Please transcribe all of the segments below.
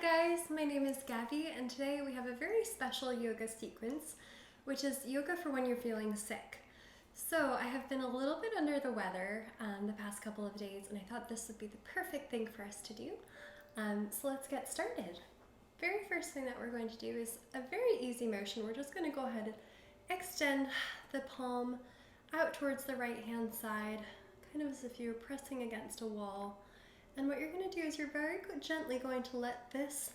guys, my name is Gabby and today we have a very special yoga sequence, which is yoga for when you're feeling sick. So I have been a little bit under the weather the past couple of days and I thought this would be the perfect thing for us to do. So let's get started. Very first thing that we're going to do is a very easy motion. We're just going to go ahead and extend the palm out towards the right hand side, kind of as if you're pressing against a wall. And what you're going to do is you're very gently going to let this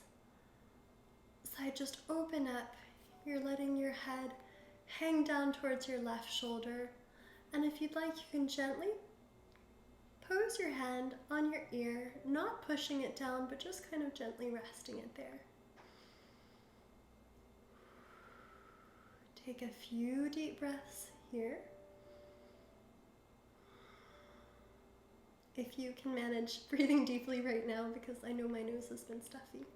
side just open up. You're letting your head hang down towards your left shoulder. And if you'd like, you can gently pose your hand on your ear, not pushing it down, but just kind of gently resting it there. Take a few deep breaths here. If you can manage breathing deeply right now, because I know my nose has been stuffy.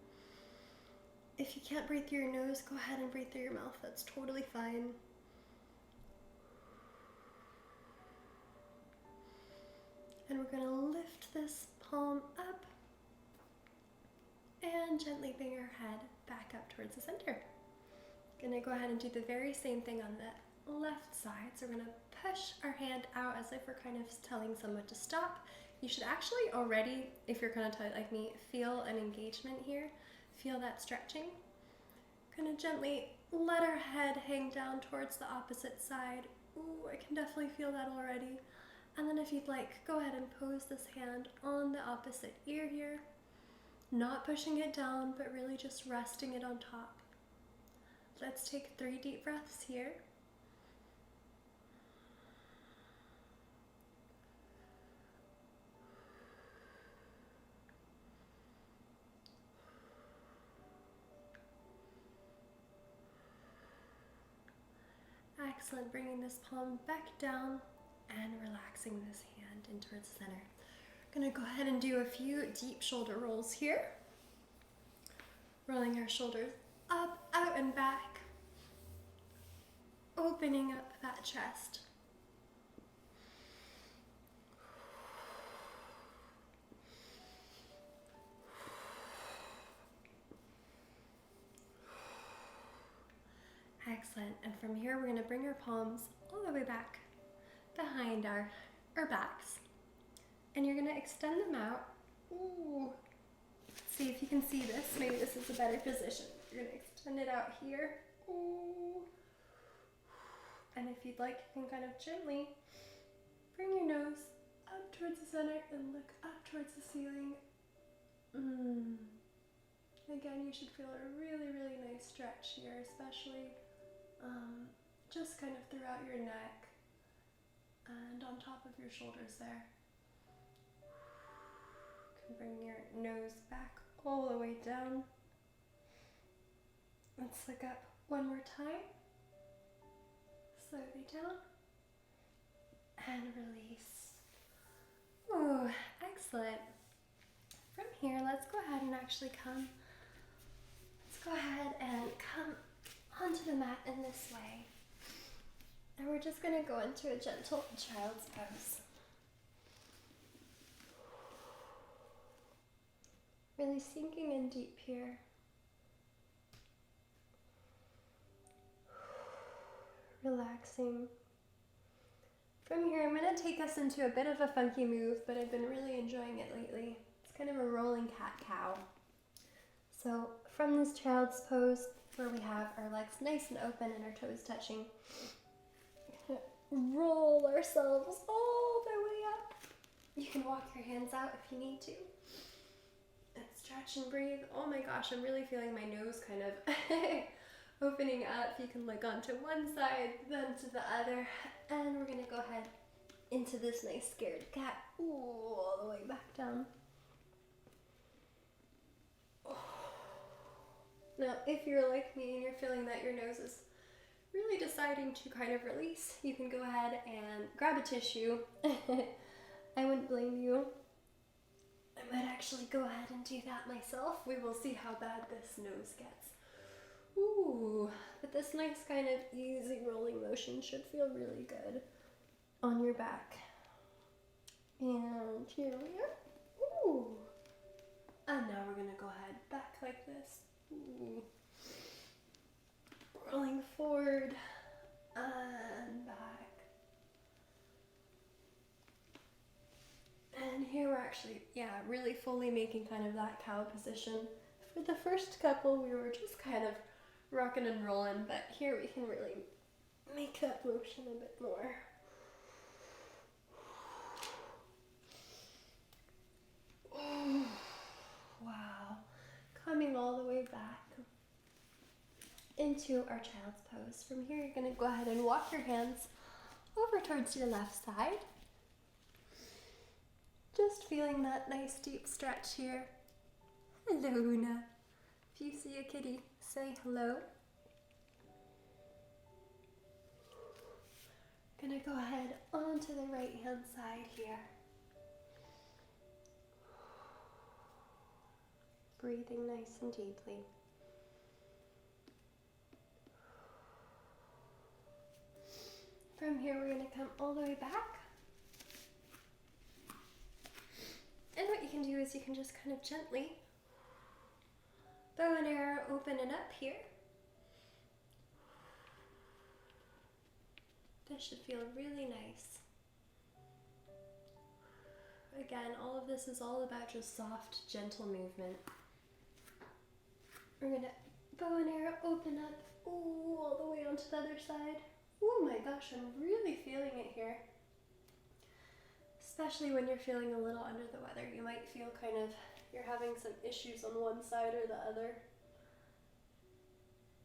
If you can't breathe through your nose, go ahead and breathe through your mouth. That's totally fine. And we're going to lift this palm up and gently bring our head back up towards the center. Going to go ahead and do the very same thing on the left side. So we're going to push our hand out as if we're kind of telling someone to stop. You should actually already, if you're kind of tight like me, feel an engagement here. Feel that stretching. Going to gently let our head hang down towards the opposite side. Ooh, I can definitely feel that already. And then if you'd like, go ahead and pose this hand on the opposite ear here. Not pushing it down, but really just resting it on top. Let's take 3 deep breaths here. Excellent, bringing this palm back down and relaxing this hand in towards the center. Gonna go ahead and do a few deep shoulder rolls here. Rolling our shoulders up, out and back. Opening up that chest. Excellent, and from here we're going to bring our palms all the way back behind our backs. And you're going to extend them out. Ooh. Let's see if you can see this. Maybe this is a better position. You're going to extend it out here. Ooh. And if you'd like, you can kind of gently bring your nose up towards the center and look up towards the ceiling. Again, you should feel a really, really nice stretch here, especially just kind of throughout your neck and on top of your shoulders there. You can bring your nose back all the way down. Let's look up one more time. Slowly down. And release. Ooh, excellent. From here, let's go ahead and actually come onto the mat in this way. And we're just going to go into a gentle child's pose. Really sinking in deep here. Relaxing. From here, I'm going to take us into a bit of a funky move, but I've been really enjoying it lately. It's kind of a rolling cat-cow. So from this child's pose, where we have our legs nice and open and our toes touching, roll ourselves all the way up. You can walk your hands out if you need to. And stretch and breathe. Oh my gosh, I'm really feeling my nose kind of opening up. You can look onto one side, then to the other. And we're going to go ahead into this nice scared cat. Ooh, all the way back down. Now, if you're like me and you're feeling that your nose is really deciding to kind of release, you can go ahead and grab a tissue. I wouldn't blame you. I might actually go ahead and do that myself. We will see how bad this nose gets. Ooh, but this nice kind of easy rolling motion should feel really good on your back. And here we are. Ooh. And now we're going to go ahead back like forward and back. And here we're actually, really fully making kind of that cow position. For the first couple, we were just kind of rocking and rolling, but here we can really make that motion a bit more. Oh, wow. Coming all the way back into our child's pose. From here, you're going to go ahead and walk your hands over towards your left side. Just feeling that nice deep stretch here. Hello, Una. If you see a kitty, say hello. Gonna go ahead onto the right hand side here. Breathing nice and deeply. From here, we're gonna come all the way back. And what you can do is you can just kind of gently bow and arrow, open it up here. This should feel really nice. Again, all of this is all about just soft, gentle movement. We're gonna bow and arrow, open up, ooh, all the way onto the other side. Oh my gosh, I'm really feeling it here. Especially when you're feeling a little under the weather. You might feel kind of, you're having some issues on one side or the other.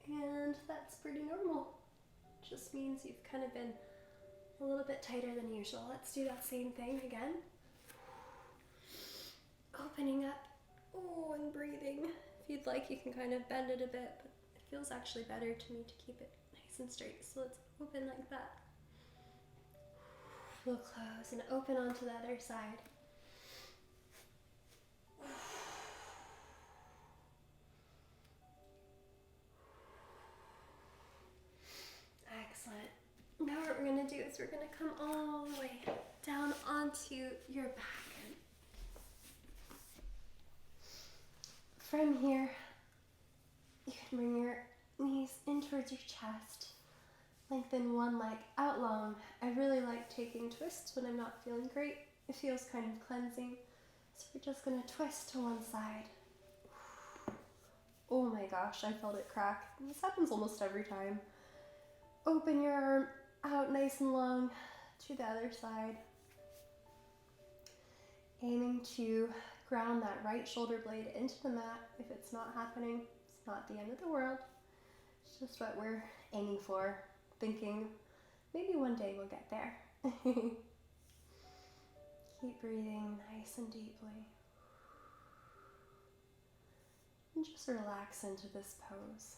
And that's pretty normal. Just means you've kind of been a little bit tighter than usual. Let's do that same thing again. Opening up, oh, and breathing. If you'd like, you can kind of bend it a bit, but it feels actually better to me to keep it nice and straight. So let's open like that. We'll close and open onto the other side. Excellent. Now what we're going to do is we're going to come all the way down onto your back. From here, you can bring your knees in towards your chest. Lengthen one leg out long. I really like taking twists when I'm not feeling great. It feels kind of cleansing. So we're just going to twist to one side. Oh my gosh, I felt it crack. This happens almost every time. Open your arm out nice and long to the other side. Aiming to ground that right shoulder blade into the mat. If it's not happening, it's not the end of the world. It's just what we're aiming for. Thinking maybe one day we'll get there. Keep breathing nice and deeply. And just relax into this pose.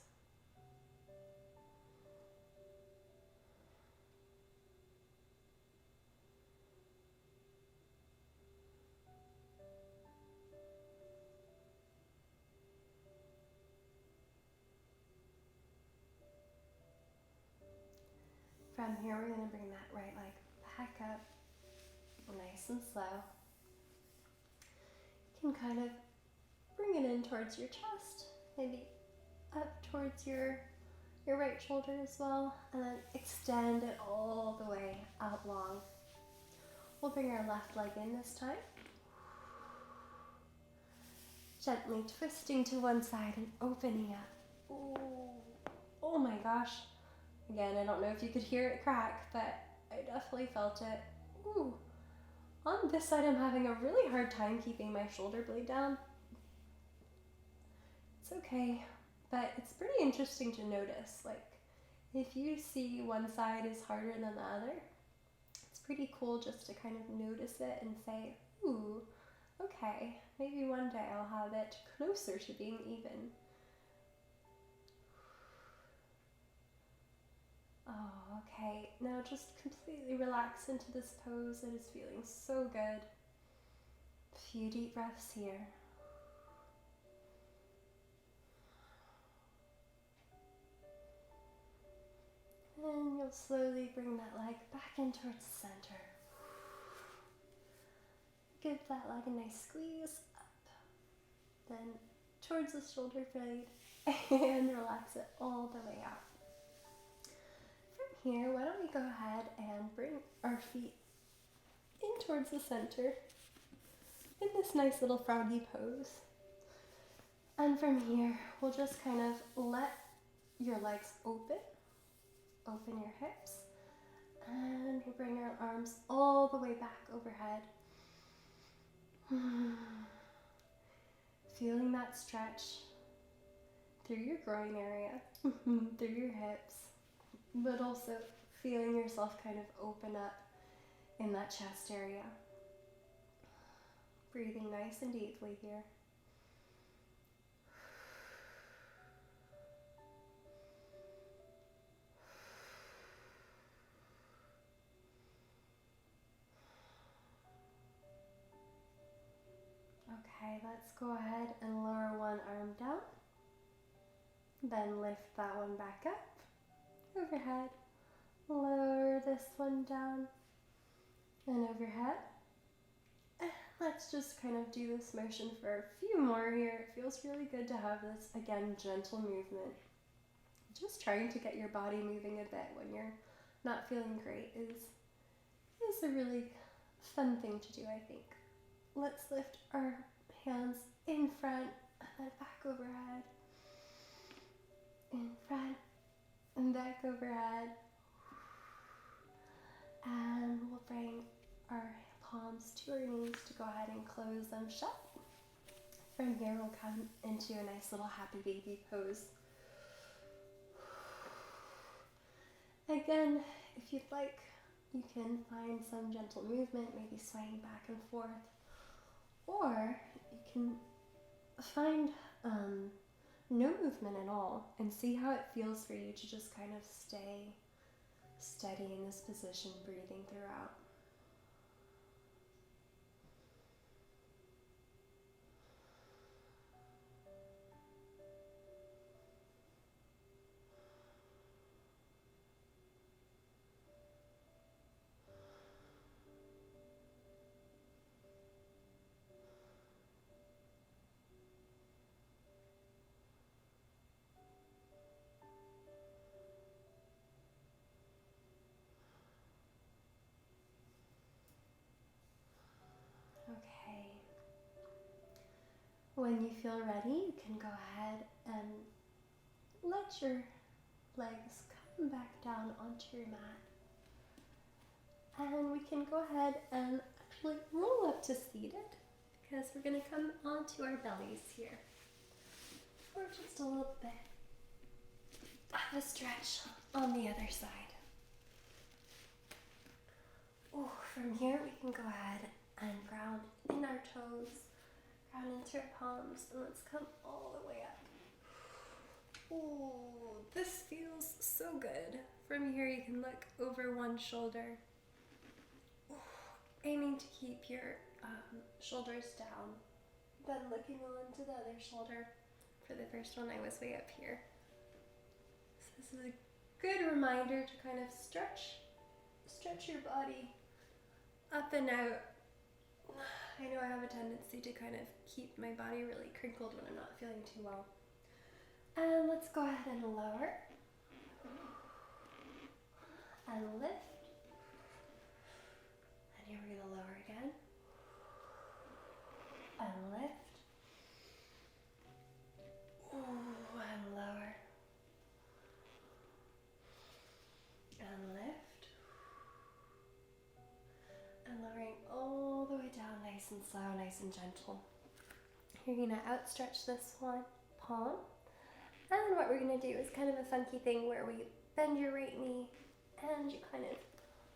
From here, we're going to bring that right leg back up, nice and slow. You can kind of bring it in towards your chest, maybe up towards your right shoulder as well, and then extend it all the way out long. We'll bring our left leg in this time. Gently twisting to one side and opening up. Ooh. Oh my gosh. Again, I don't know if you could hear it crack, but I definitely felt it. Ooh. On this side, I'm having a really hard time keeping my shoulder blade down. It's okay, but it's pretty interesting to notice. Like, if you see one side is harder than the other, it's pretty cool just to kind of notice it and say, ooh, okay, maybe one day I'll have it closer to being even. Oh, okay. Now just completely relax into this pose. It is feeling so good. A few deep breaths here. And you'll slowly bring that leg back in towards the center. Give that leg a nice squeeze up. Then towards the shoulder blade and relax it all the way out. here, why don't we go ahead and bring our feet in towards the center in this nice little froggy pose. And from here, we'll just kind of let your legs open your hips, and we'll bring our arms all the way back overhead. Feeling that stretch through your groin area, through your hips, but also feeling yourself kind of open up in that chest area. Breathing nice and deeply here. Okay, let's go ahead and lower one arm down. Then lift that one back up, overhead. Lower this one down and overhead. Let's just kind of do this motion for a few more here. It feels really good to have this, again, gentle movement. Just trying to get your body moving a bit when you're not feeling great is a really fun thing to do, I think. Let's lift our hands in front and then back overhead. In front and back overhead. And we'll bring our palms to our knees to go ahead and close them shut. From here, we'll come into a nice little happy baby pose. Again, if you'd like, you can find some gentle movement, maybe swaying back and forth, or you can find no movement at all and see how it feels for you to just kind of stay steady in this position, breathing throughout. Okay. When you feel ready, you can go ahead and let your legs come back down onto your mat. And we can go ahead and actually roll up to seated, because we're going to come onto our bellies here for just a little bit of a stretch on the other side. Oh, from here we can go ahead and ground in our toes, ground into our palms, and let's come all the way up. Oh, this feels so good. From here you can look over one shoulder, aiming to keep your shoulders down, then looking on to the other shoulder. For the first one, I was way up here. So this is a good reminder to kind of stretch your body up and out. I know I have a tendency to kind of keep my body really crinkled when I'm not feeling too well. And let's go ahead and lower. And lift. And here we're going to lower again. And lift. Ooh, and lower. And lift. And lowering all the way down, nice and slow, nice and gentle. You're going to outstretch this one palm. And what we're going to do is kind of a funky thing where we bend your right knee and you kind of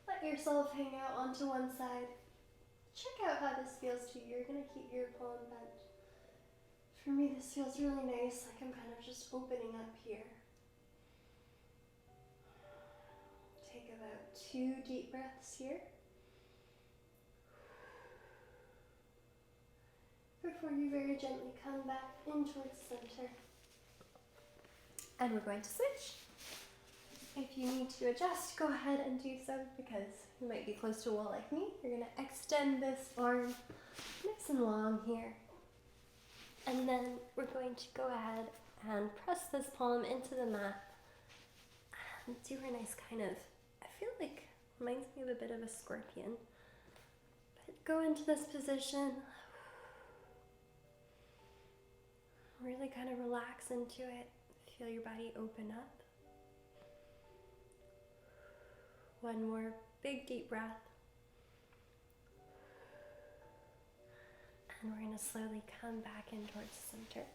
let yourself hang out onto one side. Check out how this feels to you. You're going to keep your palm bent. For me, this feels really nice, like I'm kind of just opening up here. Take about 2 deep breaths here. Before you very gently come back in towards the center. And we're going to switch. If you need to adjust, go ahead and do so, because you might be close to a wall like me. You're going to extend this arm nice and long here. And then we're going to go ahead and press this palm into the mat and do a nice kind of I feel like reminds me of a bit of a scorpion. But go into this position. Really kind of relax into it. Feel your body open up. One more big deep breath. And we're going to slowly come back in towards the center.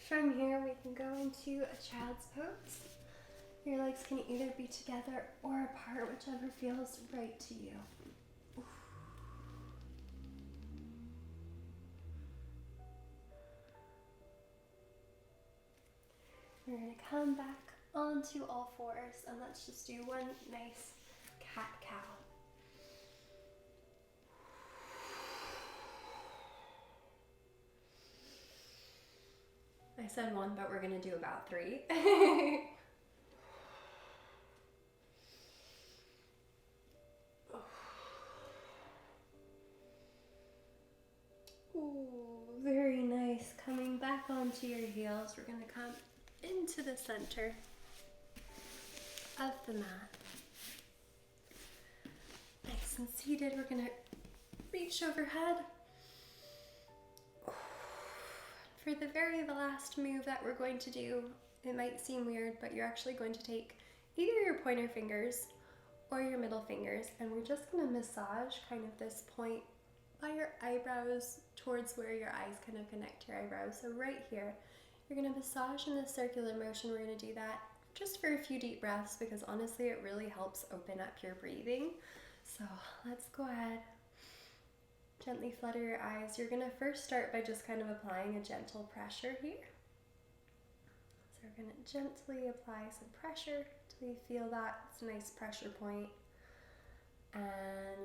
From here, we can go into a child's pose. Your legs can either be together or apart, whichever feels right to you. We're going to come back onto all fours, and let's just do one nice cat-cow. I said one, but we're going to do about 3. Ooh, very nice. Coming back onto your heels, we're going to come into the center of the mat. Nice and seated, we're going to reach overhead. For the very last move that we're going to do, it might seem weird, but you're actually going to take either your pointer fingers or your middle fingers, and we're just going to massage kind of this point by your eyebrows towards where your eyes kind of connect to your eyebrows. So right here, you're going to massage in this circular motion. We're going to do that just for a few deep breaths because honestly it really helps open up your breathing. So let's go ahead. Gently flutter your eyes. You're going to first start by just kind of applying a gentle pressure here. So we're going to gently apply some pressure till you feel that. It's a nice pressure point. And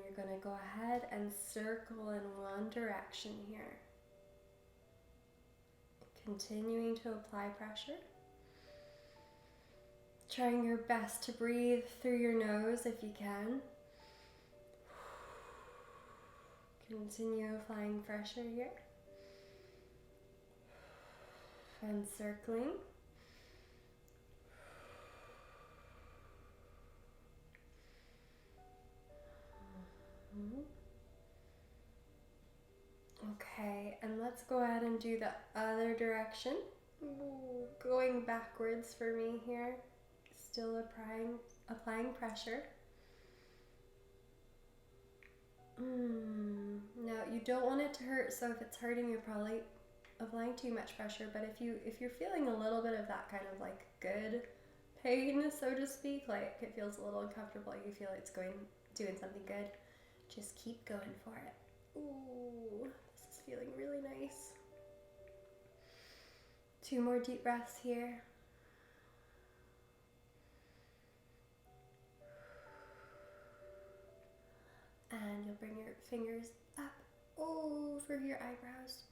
you're going to go ahead and circle in one direction here. Continuing to apply pressure. Trying your best to breathe through your nose if you can. Continue applying pressure here. And circling. Okay, and let's go ahead and do the other direction. Ooh, going backwards for me here. Still applying pressure. Now you don't want it to hurt, so if it's hurting you're probably applying too much pressure, but if you're feeling a little bit of that kind of like good pain, so to speak, like it feels a little uncomfortable, you feel it's doing something good, just keep going for it. Ooh, this is feeling really nice. 2 more deep breaths here. And you'll bring your fingers up over your eyebrows.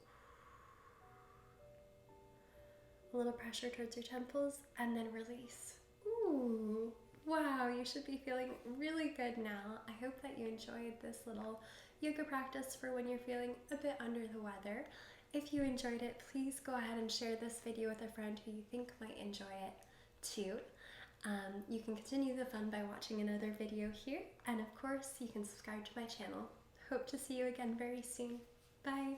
A little pressure towards your temples and then release. Ooh, wow, you should be feeling really good now. I hope that you enjoyed this little yoga practice for when you're feeling a bit under the weather. If you enjoyed it, please go ahead and share this video with a friend who you think might enjoy it too. You can continue the fun by watching another video here, and of course you can subscribe to my channel. Hope to see you again very soon. Bye!